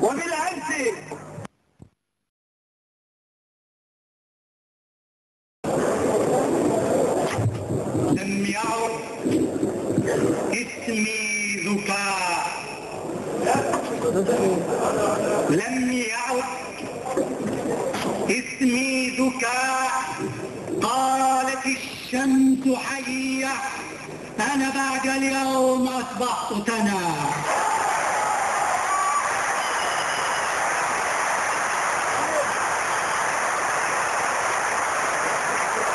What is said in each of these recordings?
وبالأمس لم يعد اسمي ذكاء، لم يعد اسمي ذكاء. قالت الشمس حية، أنا بعد اليوم أصبحت تنا.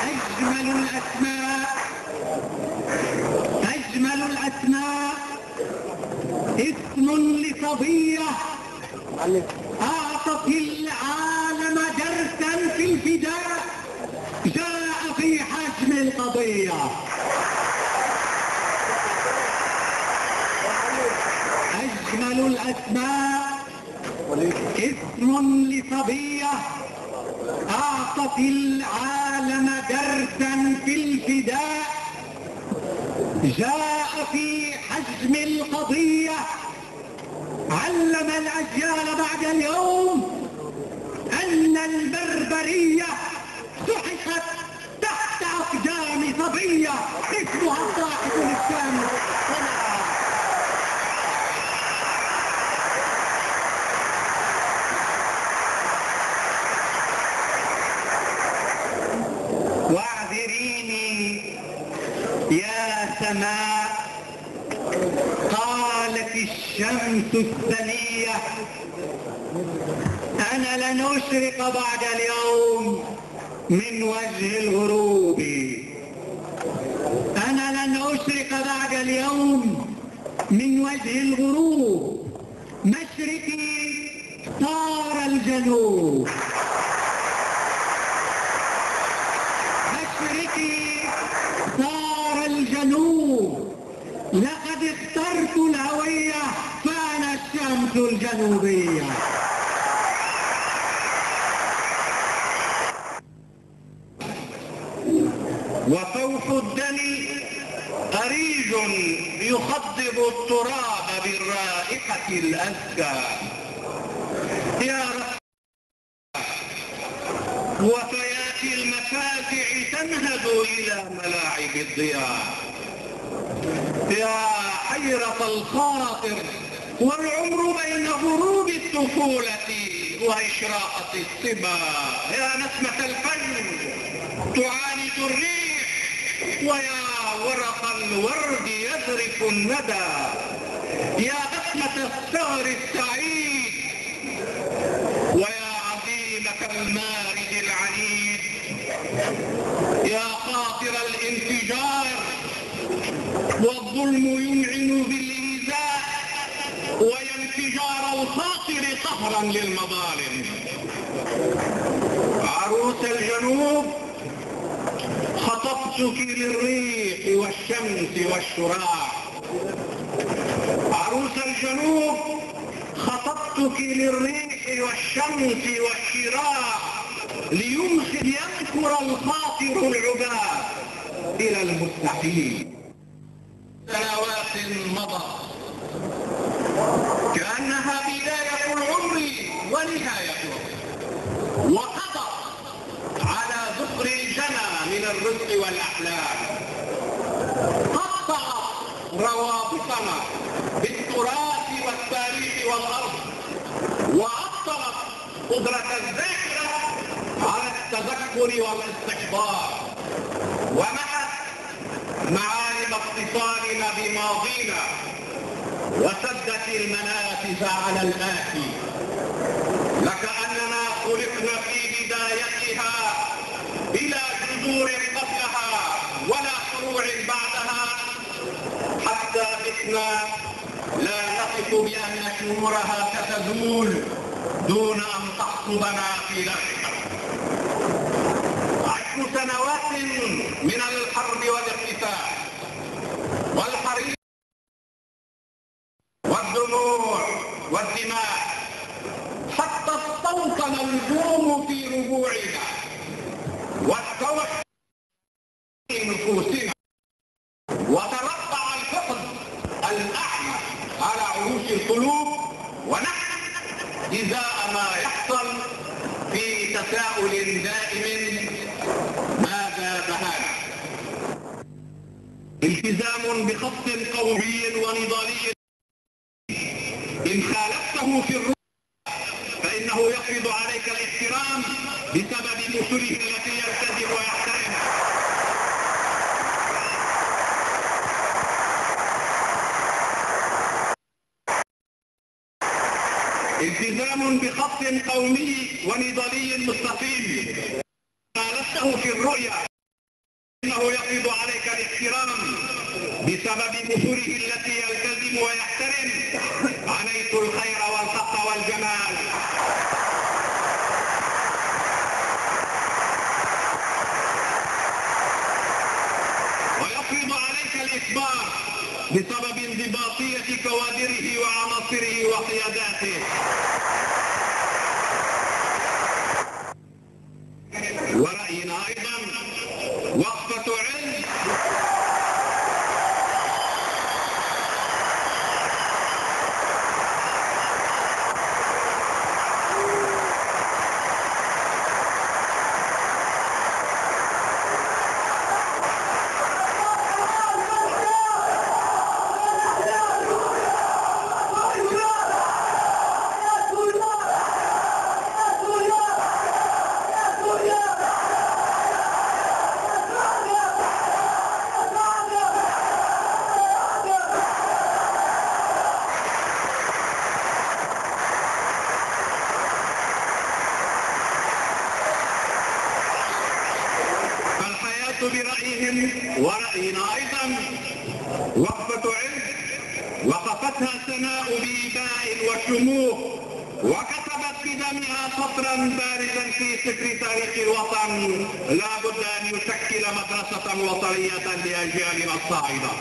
أجمل الأسماء اسم لصبية أعطت العالم درسا في الفداء، جاء في حجم القضية. أجمل الأسماء اسم لصبية أعطت العالم درسا في الفداء، جاء في حجم القضية. علم الأجيال بعد اليوم أن البربرية سحقت تحت أقدام صبية اسمها صاحب الشام. واعذريني يا سماء، قالت الشمس الثنية، أنا لن أشرق بعد اليوم من وجه الغروب، أنا لن أشرق بعد اليوم من وجه الغروب. مشرقي صار الجنوب، مشرقي صار الجنوب. لقد اخترت الهوية فأنا الشمس الجنوبية. وفوح الدم أريج يخضب التراب بالرائحة الأزكى. يا رب وفيات المفازع تنهد إلى ملاعب الضياء. يا حيرة الخاطر والعمر بين غروب الطفولة وإشراقة الصبا. يا نسمة الفن تعاند الريح، ويا ورق الورد يذرف الندى. يا بسمة الثغر السعيد، ويا عظيمة المارد العنيد. يا قاطر الانفجار والظلم ينعن بالإيذاء، ويا انفجار الخاطر قهرا للمظالم. عروس الجنوب خطبتك للريح والشمس والشراع. عروس الجنوب خطبتك للريح والشمس والشراع، لينكر الخاطر العباد إلى المستحيل. سنوات مضت كأنها بداية العمر ونهايته، وقضت على ذكر الجنى من الرزق والأحلام. قطعت روابطنا بالتراث والتاريخ والأرض، وعطلت قدرة الذاكرة على التذكر والاستحضار، ومحت معالم اتصالنا بماضينا، وسدت المنافذ على الآتي. لكأننا خلقنا في بدايتها بلا جذور قبلها ولا فروع بعدها، حتى بتنا لا نقف بأن شمورها ستزول دون أن تحصدنا في لاحقها. 10 سنوات من الحرب والاقتتال والحريق والدموع والدماء، حتى استوطن الجوم في ربوعنا واستوت في نفوسنا، وتربع الفقد الأعمى على عروش القلوب. ونحن إزاء ما يحصل في تساؤل دائم: ماذا بهانا؟ التزام بخط قومي ونضالي إن خالفته في الرؤية فإنه يفرض عليك الاحترام بسبب مثله التي يرتدي ويحترم. التزام بخط قومي ونضالي مستقيم خالفته في الرؤية إنه يفرض عليك الاحترام بسبب مثله التي يلتزم ويحترم. عنيت الخير والخط والجمال. ويفرض عليك الإخبار بسبب انضباطية كوادره وعناصره وقياداته. ورأينا أيضا وقفة علم برأيهم ورأينا أيضا وقفة علم وقفتها سناء بإباء وشموخ وكتبت بدمها سطرا بارزا في سفر تاريخ الوطن لا بد أن يشكل مدرسة وطنية لأجيالنا الصاعدة.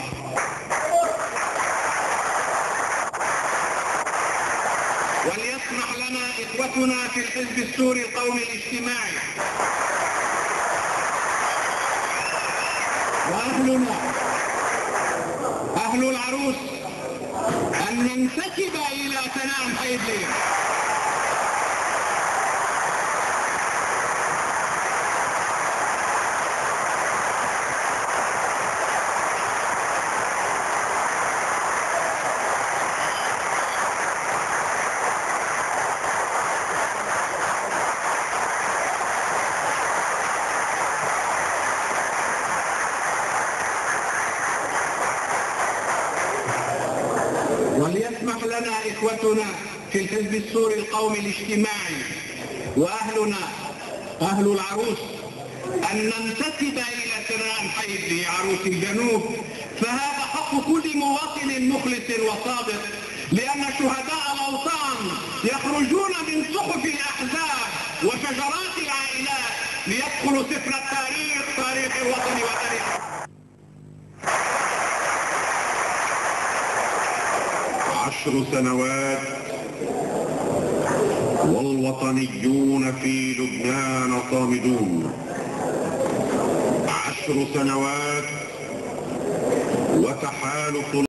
وليسمح لنا إخوتنا في الحزب السوري القومي الاجتماعي وأهلنا أهل العروس أن ننسكب إلى تنام حيدلين. وليسمح لنا إخوتنا في الحزب السوري القومي الاجتماعي وأهلنا أهل العروس أن ننتسب إلى سنام حيدلي عروس الجنوب، فهذا حق كل مواطن مخلص وصادق، لأن شهداء الأوطان يخرجون من صحف الأحزاب وشجرات العائلات ليدخلوا سفر التاريخ، تاريخ الوطن وتاريخ 10 سنوات والوطنيون في لبنان صامدون. 10 سنوات وتحالف